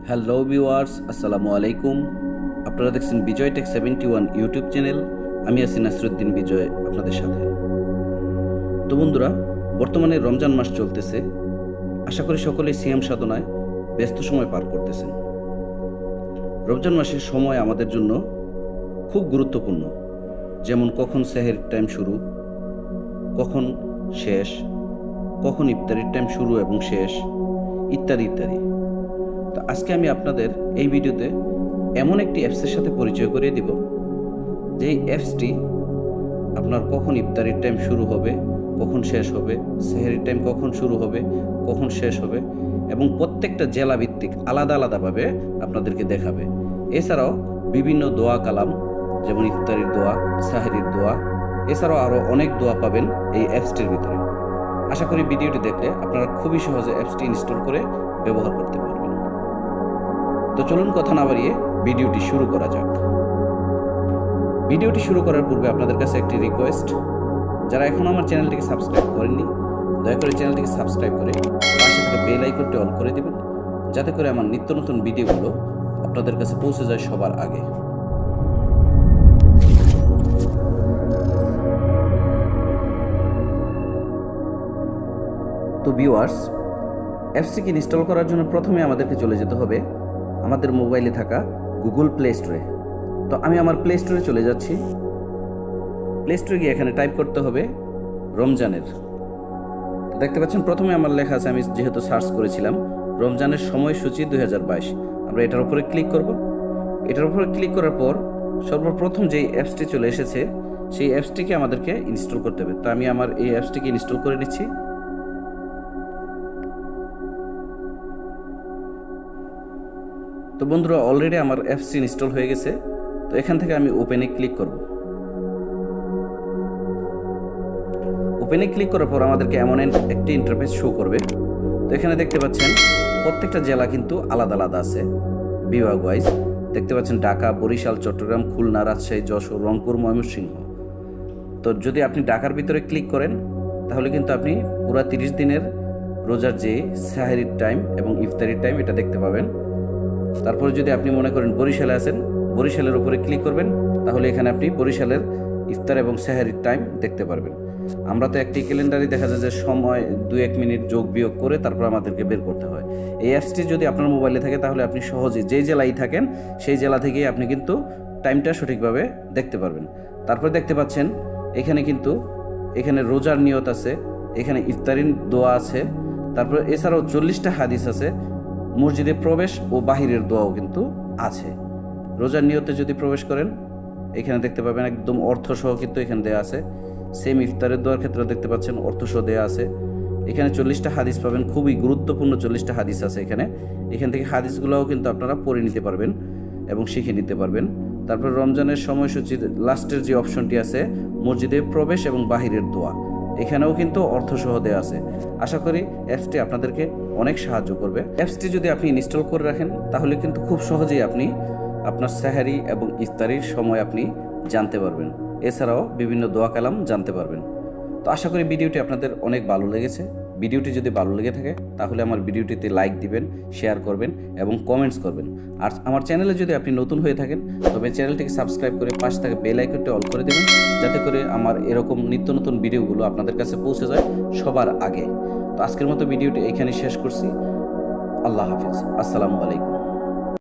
Hello viewers, আসসালামু আলাইকুম। আপনারা দেখছেন বিজয় টেক 71 ইউটিউব চ্যানেল। আমি আছি নাসিরুদ্দিন বিজয় আপনাদের সাথে। তো বন্ধুরা, বর্তমানে রমজান মাস চলতেছে। আশা করি সকলেই সিয়াম সাধনায় ব্যস্ত সময় পার করতেছেন। রমজান মাসের সময় আমাদের জন্য খুব গুরুত্বপূর্ণ, যেমন কখন সেহরির টাইম শুরু, কখন শেষ, কখন ইফতারির টাইম শুরু এবং শেষ, ইত্যাদি ইত্যাদি। তো আজকে আমি আপনাদের এই ভিডিওতে এমন একটি অ্যাপসের সাথে পরিচয় করিয়ে দিব, যেই অ্যাপসটি আপনার কখন ইফতারির টাইম শুরু হবে, কখন শেষ হবে, সেহরির টাইম কখন শুরু হবে, কখন শেষ হবে, এবং প্রত্যেকটা জেলা ভিত্তিক আলাদা আলাদাভাবে আপনাদেরকে দেখাবে। এছাড়াও বিভিন্ন দোয়া কালাম, যেমন ইফতারির দোয়া, সেহরির দোয়া, এছাড়াও আরও অনেক দোয়া পাবেন এই অ্যাপসটির ভিতরে। আশা করি ভিডিওটি দেখলে আপনারা খুবই সহজে অ্যাপসটি ইনস্টল করে ব্যবহার করতে পারবেন। তো চলুন কথা না বাড়িয়ে ভিডিওটি শুরু করা যাক। ভিডিওটি শুরু করার পূর্বে আপনাদের কাছে একটি রিকোয়েস্ট, যারা এখনও আমার চ্যানেলটিকে সাবস্ক্রাইব করেননি, দয়া করে চ্যানেলটিকে সাবস্ক্রাইব করে পাশে থাকা বেল আইকনটি অন করে দেবেন, যাতে করে আমার নিত্য নতুন ভিডিওগুলো আপনাদের কাছে পৌঁছে যায় সবার আগে। তো ভিউয়ার্স, অ্যাপসটিকে ইনস্টল করার জন্য প্রথমে আমাদেরকে চলে যেতে হবে আমাদের মোবাইলে থাকা গুগল প্লে স্টোরে। তো আমি আমার প্লে স্টোরে চলে যাচ্ছি। প্লে স্টোরে গিয়ে এখানে টাইপ করতে হবে রমজানের। তো দেখতে পাচ্ছেন প্রথমে আমার লেখা আছে, আমি যেহেতু সার্চ করেছিলাম রমজানের সময়সূচি 2022। আমরা এটার উপরে ক্লিক করব। এটার উপরে ক্লিক করার পর সর্বপ্রথম যেই অ্যাপসটি চলে এসেছে সেই অ্যাপসটিকে আমাদেরকে ইনস্টল করতে হবে। তো আমি আমার এই অ্যাপসটিকে ইনস্টল করে নিচ্ছি। তো বন্ধুরা, অলরেডি আমার অ্যাপসটি ইনস্টল হয়ে গেছে। তো এখান থেকে আমি ওপেনে ক্লিক করব। ওপেনে ক্লিক করার পর আমাদেরকে এমন একটি ইন্টারফেস শো করবে। তো এখানে দেখতে পাচ্ছেন প্রত্যেকটা জেলা কিন্তু আলাদা আলাদা আছে বিভাগ ওয়াইজ। দেখতে পাচ্ছেন ঢাকা, বরিশাল, চট্টগ্রাম, খুলনা, রাজশাহী, যশোর, রংপুর, ময়মনসিংহ। তো যদি আপনি ঢাকার ভিতরে ক্লিক করেন তাহলে কিন্তু আপনি পুরো 30 দিনের রোজার যে সেহরির টাইম এবং ইফতারির টাইম এটা দেখতে পাবেন। তারপরে যদি আপনি মনে করেন বরিশালে আছেন, বরিশালের উপরে ক্লিক করবেন, তাহলে এখানে আপনি বরিশালের ইফতার এবং সেহরির টাইম দেখতে পারবেন। আমরা তো একটি ক্যালেন্ডারে দেখা যায় যে সময় 2-1 মিনিট যোগ বিয়োগ করে তারপর আমাদেরকে বের করতে হয়। এই অ্যাপসটি যদি আপনার মোবাইলে থাকে তাহলে আপনি সহজে যেই জেলায় থাকেন সেই জেলা থেকেই আপনি কিন্তু টাইমটা সঠিকভাবে দেখতে পারবেন। তারপর দেখতে পাচ্ছেন এখানে রোজার নিয়ত আছে, এখানে ইফতারির দোয়া আছে, তারপর এছাড়াও 40টা হাদিস আছে, মসজিদে প্রবেশ ও বাহিরের দোয়াও কিন্তু আছে। রোজার নিয়তে যদি প্রবেশ করেন এখানে দেখতে পাবেন একদম অর্থসহ কিন্তু এখানে দেওয়া আছে। সেম ইফতারের দোয়ার ক্ষেত্রে দেখতে পাচ্ছেন অর্থসহ দেওয়া আছে। এখানে 40টা হাদিস পাবেন, খুবই গুরুত্বপূর্ণ 40টা হাদিস আছে এখান থেকে হাদিসগুলোও কিন্তু আপনারা পড়ে নিতে পারবেন এবং শিখে নিতে পারবেন। তারপর রমজানের সময়সূচির লাস্টের যে অপশনটি আছে মসজিদে প্রবেশ এবং বাহিরের দোয়া, এখানেও কিন্তু অর্থসহ দেওয়া আছে। আশা করি অ্যাপসটি আপনাদেরকে অনেক সাহায্য করবে। অ্যাপসটি যদি আপনি ইনস্টল করে রাখেন তাহলে কিন্তু খুব সহজেই আপনি আপনার সেহরি এবং ইফতারির সময় আপনি জানতে পারবেন। এছাড়াও বিভিন্ন দোয়া কালাম জানতে পারবেন। তো আশা করি ভিডিওটি আপনাদের অনেক ভালো লেগেছে। ভিডিওটি যদি ভালো লেগে থাকে তাহলে আমার ভিডিওটিতে লাইক দিবেন, শেয়ার করবেন এবং কমেন্টস করবেন। আর আমার চ্যানেলে যদি আপনি নতুন হয়ে থাকেন তবে চ্যানেলটিকে সাবস্ক্রাইব করে পাশে থাকা বেল আইকনটি অল করে দেবেন, যাতে করে আমার এরকম নিত্য নতুন ভিডিওগুলো আপনাদের কাছে পৌঁছে যায় সবার আগে। তো আজকের মতো ভিডিওটি এখানে শেষ করছি। আল্লাহ হাফিজ, আসসালামু আলাইকুম।